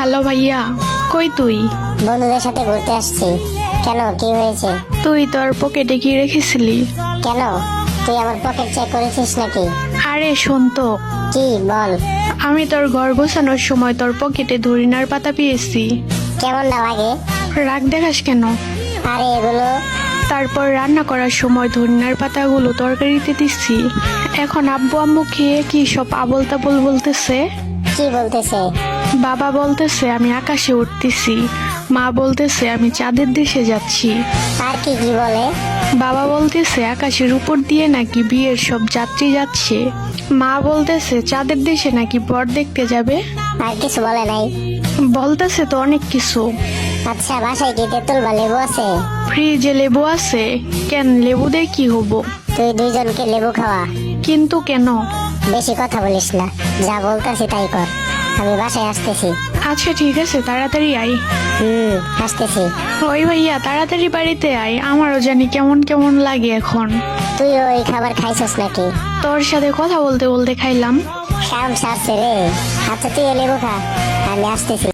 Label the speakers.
Speaker 1: Hello ভাইয়া, কই তুই?
Speaker 2: বন্ধুদের সাথে ঘুরতে আসছি। কেন, কি হয়েছে?
Speaker 1: তুই তোর পকেটে কি রেখেছিলি?
Speaker 2: কেন, তুই আমার পকেট চেক করেছিস নাকি?
Speaker 1: আরে শোন তো,
Speaker 2: কি বল।
Speaker 1: আমি তোর ঘর গোছানোর সময় তোর পকেটে ধরিনার পাতা পেয়েছি।
Speaker 2: কেমন না লাগে?
Speaker 1: রাগ দেখাস কেন?
Speaker 2: আরে এগুলো
Speaker 1: তারপর রান্না করার সময় ধনিয়ার পাতাগুলো তরকারিতে দিচ্ছি। এখন আব্বু আম্মু খেয়ে কি সব আবোল তাবোল বলতেছে।
Speaker 2: কি বলতেছে?
Speaker 1: বাবা বলতেছে আমি আকাশে উঠতেছি, মা বলতেছে আমি চাঁদের দেশে যাচ্ছি।
Speaker 2: আর কি কি বলে?
Speaker 1: বাবা বলতেছে আকাশের উপর দিয়ে নাকি বিয়ের সব যাত্রী যাচ্ছে, মা বলতেছে চাঁদের দেশে নাকি বর দেখতে যাবে।
Speaker 2: আর কিছু বলে নাই?
Speaker 1: বলতেছে তো অনেক কিছু।
Speaker 2: আচ্ছা, বাসায় কি তেঁতুল বা লেবু আছে?
Speaker 1: ফ্রিজে লেবু আছে। কেন, লেবু দিয়ে কি হবো?
Speaker 2: তুই দুইজনকে লেবু খাওয়া।
Speaker 1: কিন্তু কেন?
Speaker 2: বেশি কথা বলিস না, যা বলতেছি তাই কর। আমি বাসায় আসতেছি।
Speaker 1: আচ্ছা ঠিক আছে, তাড়াতাড়ি আয়।
Speaker 2: আসতেছি।
Speaker 1: ওই ভাইয়া, তাড়াতাড়ি বাড়িতে আয়, আমারও জানি কেমন কেমন লাগে এখন।
Speaker 2: তুই ওই খাবার খাইছস নাকি?
Speaker 1: তোর সাথে কথা বলতে বলতে খাইলাম।
Speaker 2: কাম সারছে রে। আচ্ছা তুই লেবু খা, আমি আসতেছি।